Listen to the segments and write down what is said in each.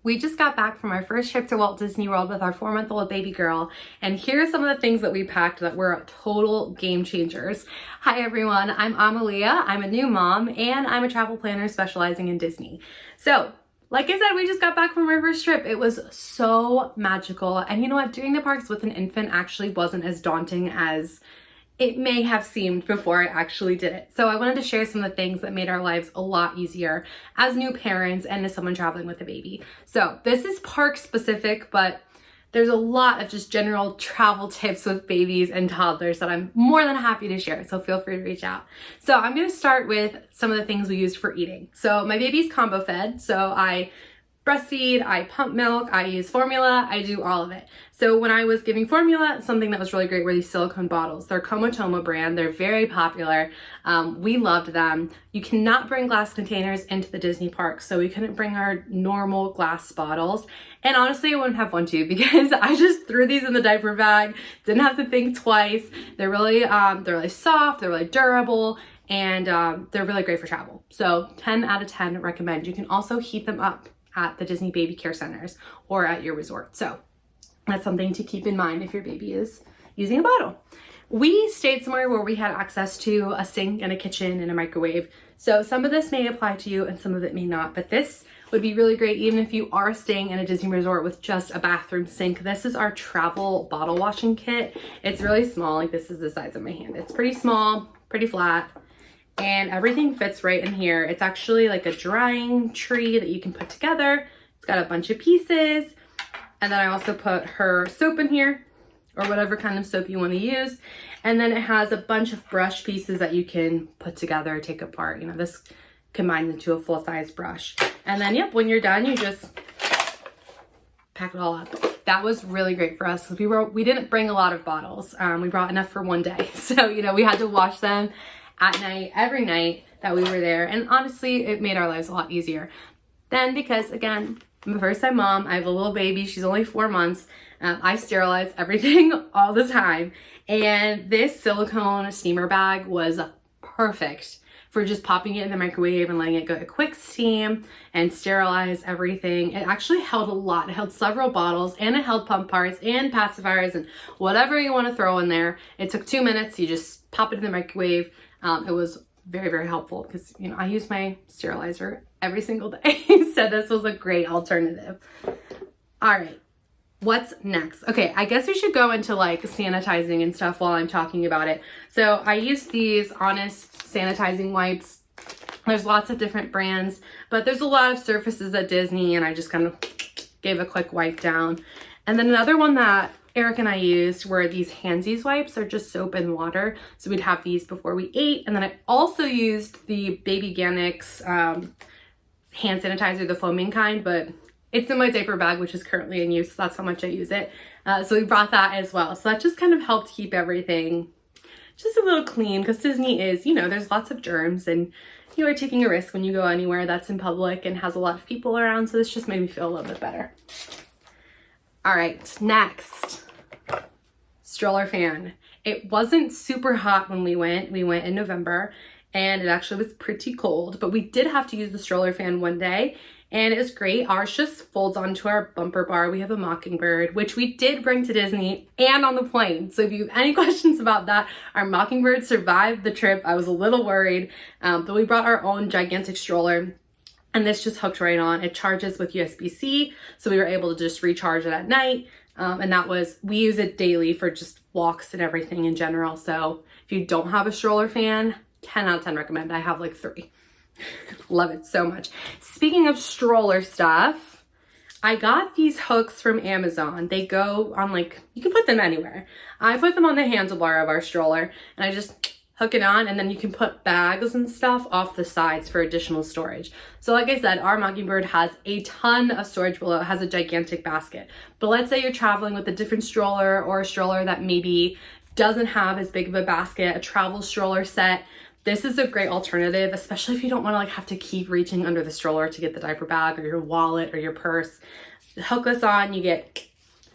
We just got back from our first trip to Walt Disney World with our 4-month-old baby girl, and here are some of the things that we packed that were total game changers. Hi everyone, I'm Amalea, I'm a new mom, and I'm a travel planner specializing in Disney. So, like I said, we just got back from our first trip. It was so magical, and you know what, doing the parks with an infant actually wasn't as daunting as it may have seemed before I actually did it. So I wanted to share some of the things that made our lives a lot easier as new parents and as someone traveling with a baby. So this is park specific, but there's a lot of just general travel tips with babies and toddlers that I'm more than happy to share, so feel free to reach out. So I'm gonna start with some of the things we used for eating. So my baby's combo fed, so I breastfeed, I pump milk, I use formula, I do all of it. So when I was giving formula, something that was really great were these silicone bottles. They're Komatoma brand, they're very popular. We loved them. You cannot bring glass containers into the Disney park, so we couldn't bring our normal glass bottles. And honestly, I wouldn't have one too, because I just threw these in the diaper bag, didn't have to think twice. They're really soft, they're really durable, and they're really great for travel. So 10 out of 10 recommend. You can also heat them up at the Disney baby care centers or at your resort. So that's something to keep in mind if your baby is using a bottle. We stayed somewhere where we had access to a sink and a kitchen and a microwave. So some of this may apply to you and some of it may not, but this would be really great even if you are staying in a Disney resort with just a bathroom sink. This is our travel bottle washing kit. It's really small, like this is the size of my hand. It's pretty small, pretty flat, and everything fits right in here. It's actually like a drying tree that you can put together. It's got a bunch of pieces. And then I also put her soap in here, or whatever kind of soap you want to use. And then it has a bunch of brush pieces that you can put together, take apart. You know, this combines into a full-size brush. And then, yep, when you're done, you just pack it all up. That was really great for us. We didn't bring a lot of bottles. We brought enough for one day. So, you know, we had to wash them at night, every night that we were there. And honestly, it made our lives a lot easier. Then, because again, I'm a first-time mom, I have a little baby, she's only 4 months. I sterilize everything all the time. And this silicone steamer bag was perfect for just popping it in the microwave and letting it go a quick steam and sterilize everything. It actually held a lot. It held several bottles, and it held pump parts and pacifiers and whatever you want to throw in there. It took 2 minutes. You just pop it in the microwave. It was very, very helpful because, you know, I use my sterilizer every single day. So this was a great alternative. All right, what's next? Okay, I guess we should go into like sanitizing and stuff while I'm talking about it. So I use these Honest sanitizing wipes. There's lots of different brands, but there's a lot of surfaces at Disney, and I just kind of gave a quick wipe down. And then another one that Eric and I used were these Handsies wipes. They're just soap and water. So we'd have these before we ate. And then I also used the Baby Ganix hand sanitizer, the foaming kind, but it's in my diaper bag, which is currently in use. That's how much I use it. So we brought that as well. So that just kind of helped keep everything just a little clean, because Disney is, you know, there's lots of germs, and you are taking a risk when you go anywhere that's in public and has a lot of people around. So this just made me feel a little bit better. All right, next, stroller fan. It wasn't super hot when we went. We went in November, and it actually was pretty cold, but we did have to use the stroller fan one day, and it was great. Ours just folds onto our bumper bar. We have a Mockingbird, which we did bring to Disney and on the plane. So if you have any questions about that, our Mockingbird survived the trip. I was a little worried, but we brought our own gigantic stroller. And this just hooked right on. It charges with USB-C, so we were able to just recharge it at night. And we use it daily for just walks and everything in general. So if you don't have a stroller fan, 10 out of 10 recommend. I have like 3. Love it so much. Speaking of stroller stuff, I got these hooks from Amazon. They go on, like, you can put them anywhere. I put them on the handlebar of our stroller, and I just hook it on, and then you can put bags and stuff off the sides for additional storage. So like I said, our Mockingbird has a ton of storage below. It has a gigantic basket. But let's say you're traveling with a different stroller, or a stroller that maybe doesn't have as big of a basket, a travel stroller set. This is a great alternative, especially if you don't want to like have to keep reaching under the stroller to get the diaper bag or your wallet or your purse. Hook this on, you get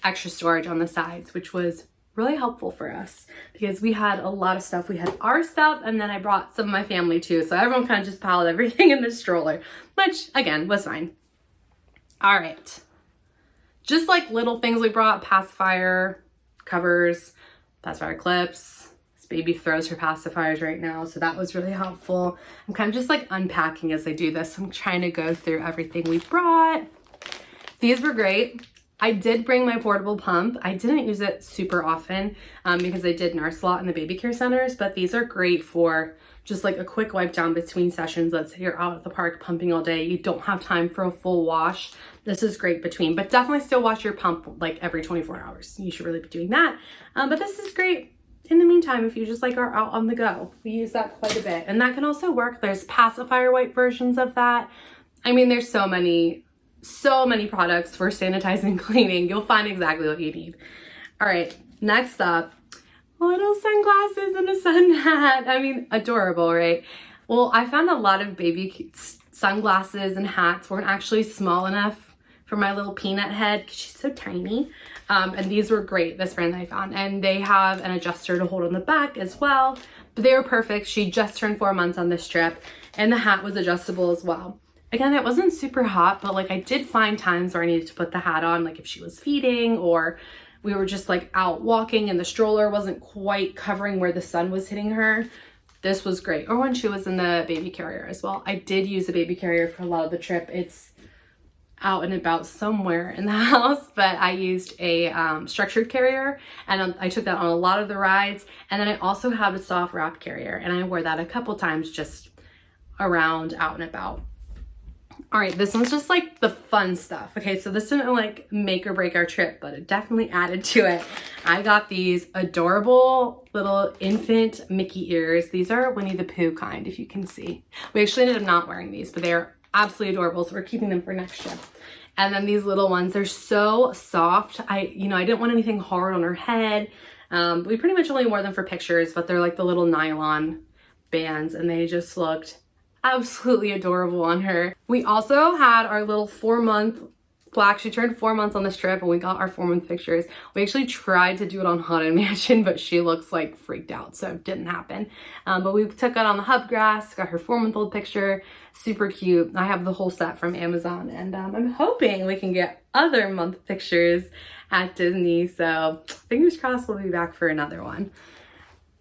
extra storage on the sides, which was really helpful for us because we had a lot of stuff. We had our stuff, and then I brought some of my family too. So everyone kind of just piled everything in the stroller, which again was fine. All right. Just like little things we brought, pacifier covers, pacifier clips. This baby throws her pacifiers right now, so that was really helpful. I'm kind of just like unpacking as I do this. I'm trying to go through everything we brought. These were great. I did bring my portable pump. I didn't use it super often because I did nurse a lot in the baby care centers, but these are great for just like a quick wipe down between sessions. Let's say you're out at the park pumping all day, you don't have time for a full wash. This is great between, but definitely still wash your pump like every 24 hours. You should really be doing that. But this is great in the meantime if you just like are out on the go. We use that quite a bit, and that can also work. There's pacifier wipe versions of that. I mean, there's so many products for sanitizing, cleaning. You'll find exactly what you need. All right, next up, little sunglasses and a sun hat. I mean, adorable, right? Well, I found a lot of baby sunglasses and hats weren't actually small enough for my little peanut head because she's so tiny. And these were great, this brand that I found. And they have an adjuster to hold on the back as well. But they were perfect. She just turned 4 months on this trip, and the hat was adjustable as well. Again, it wasn't super hot, but like I did find times where I needed to put the hat on, like if she was feeding or we were just like out walking and the stroller wasn't quite covering where the sun was hitting her. This was great. Or when she was in the baby carrier as well. I did use a baby carrier for a lot of the trip. It's out and about somewhere in the house, but I used a structured carrier, and I took that on a lot of the rides. And then I also have a soft wrap carrier, and I wore that a couple times just around out and about. All right, this one's just like the fun stuff. Okay, so this didn't like make or break our trip, but it definitely added to it. I got these adorable little infant Mickey ears. These are Winnie the Pooh kind, if you can see. We actually ended up not wearing these, but they're absolutely adorable, so we're keeping them for next trip. And then these little ones, they're so soft. I didn't want anything hard on her head. We pretty much only wore them for pictures, but they're like the little nylon bands, and they just looked absolutely adorable on her. We also had our little 4-month plaque. She turned 4 months on this trip, and we got our 4-month pictures. We actually tried to do it on Haunted Mansion, but she looks like freaked out, so it didn't happen. But we took it on the hub grass, got her 4-month-old picture. Super cute. I have the whole set from Amazon, and I'm hoping we can get other month pictures at Disney, so fingers crossed we'll be back for another one.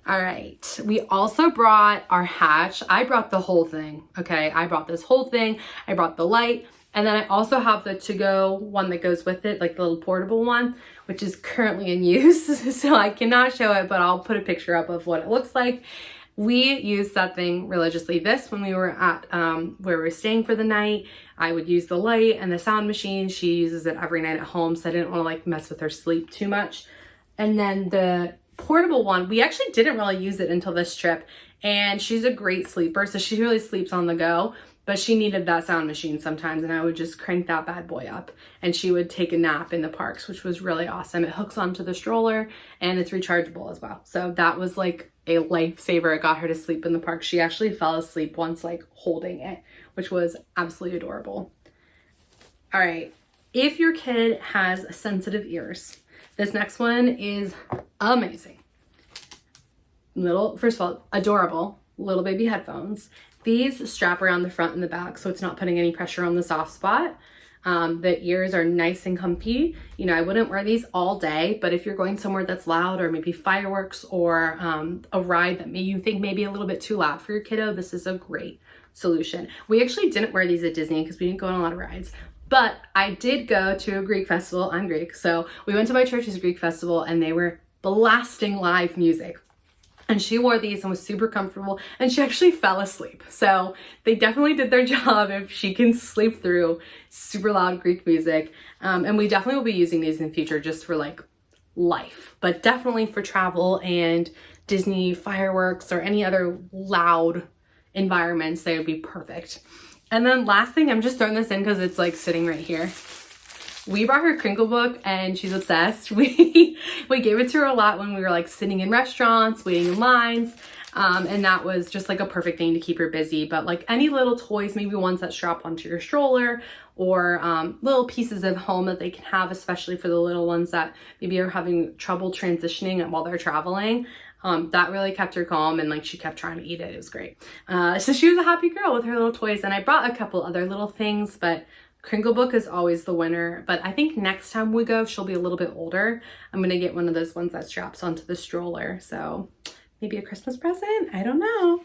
All right, we also brought our hatch. I brought the whole thing, okay? I brought this whole thing. I brought the light, and then I also have the to-go one that goes with it, like the little portable one, which is currently in use, so I cannot show it, but I'll put a picture up of what it looks like. We used that thing religiously. This, when we were at where we were staying for the night, I would use the light and the sound machine. She uses it every night at home, so I didn't want to like mess with her sleep too much. And then the portable one, we actually didn't really use it until this trip, and she's a great sleeper, so she really sleeps on the go, but she needed that sound machine sometimes, and I would just crank that bad boy up and she would take a nap in the parks, which was really awesome. It hooks onto the stroller and it's rechargeable as well, so that was like a lifesaver. It got her to sleep in the park. She actually fell asleep once like holding it, which was absolutely adorable. All right, if your kid has sensitive ears, this next one is amazing. First of all, adorable little baby headphones. These strap around the front and the back, so it's not putting any pressure on the soft spot. The ears are nice and comfy. I wouldn't wear these all day, but if you're going somewhere that's loud, or maybe fireworks, or a ride that you think may be a little bit too loud for your kiddo, this is a great solution. We actually didn't wear these at Disney because we didn't go on a lot of rides. But I did go to a Greek festival. I'm Greek, so we went to my church's Greek festival, and they were blasting live music. And she wore these and was super comfortable, and she actually fell asleep. So they definitely did their job if she can sleep through super loud Greek music. And we definitely will be using these in the future just for like life, but definitely for travel and Disney fireworks or any other loud environments, they would be perfect. And then last thing, I'm just throwing this in because it's like sitting right here. We brought her Crinkle book and she's obsessed. We gave it to her a lot when we were like sitting in restaurants, waiting in lines. And that was just like a perfect thing to keep her busy. But like any little toys, maybe ones that strap onto your stroller, or little pieces of home that they can have, especially for the little ones that maybe are having trouble transitioning while they're traveling. That really kept her calm, and like she kept trying to eat it. It was great. So she was a happy girl with her little toys, and I brought a couple other little things, but Crinkle Book is always the winner, but I think next time we go, she'll be a little bit older. I'm gonna get one of those ones that straps onto the stroller. So maybe a Christmas present? I don't know.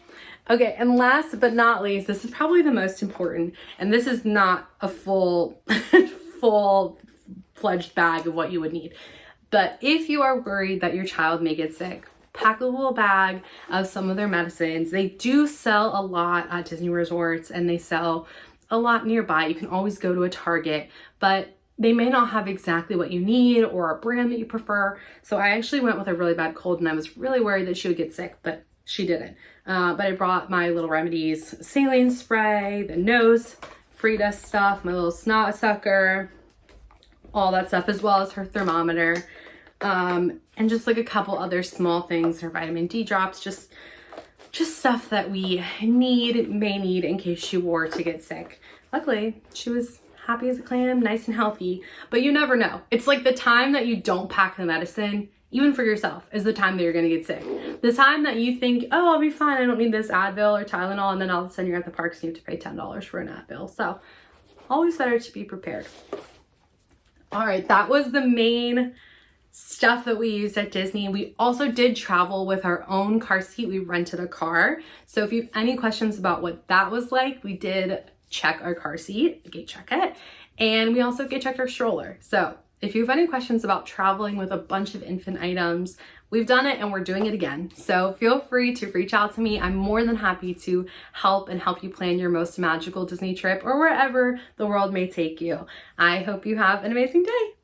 Okay, and last but not least, this is probably the most important, and this is not a full-fledged bag of what you would need. But if you are worried that your child may get sick, pack a little bag of some of their medicines. They do sell a lot at Disney resorts, and they sell a lot nearby. You can always go to a Target, but they may not have exactly what you need or a brand that you prefer. So I actually went with a really bad cold, and I was really worried that she would get sick, but she didn't. But I brought my little remedies, saline spray, the nose Frida stuff, my little snot sucker, all that stuff, as well as her thermometer, and just like a couple other small things, her vitamin D drops, just stuff that we may need in case she were to get sick. Luckily, she was happy as a clam, nice and healthy, but you never know. It's like the time that you don't pack the medicine, even for yourself, is the time that you're gonna get sick. The time that you think, oh, I'll be fine, I don't need this Advil or Tylenol, and then all of a sudden you're at the parks and you have to pay $10 for an Advil. So always better to be prepared. All right, that was the main stuff that we used at Disney. We also did travel with our own car seat. We rented a car. So if you have any questions about what that was like, we did check our car seat, gate check it, and we also gate checked our stroller. So if you have any questions about traveling with a bunch of infant items, we've done it and we're doing it again. So feel free to reach out to me. I'm more than happy to help you plan your most magical Disney trip or wherever the world may take you. I hope you have an amazing day.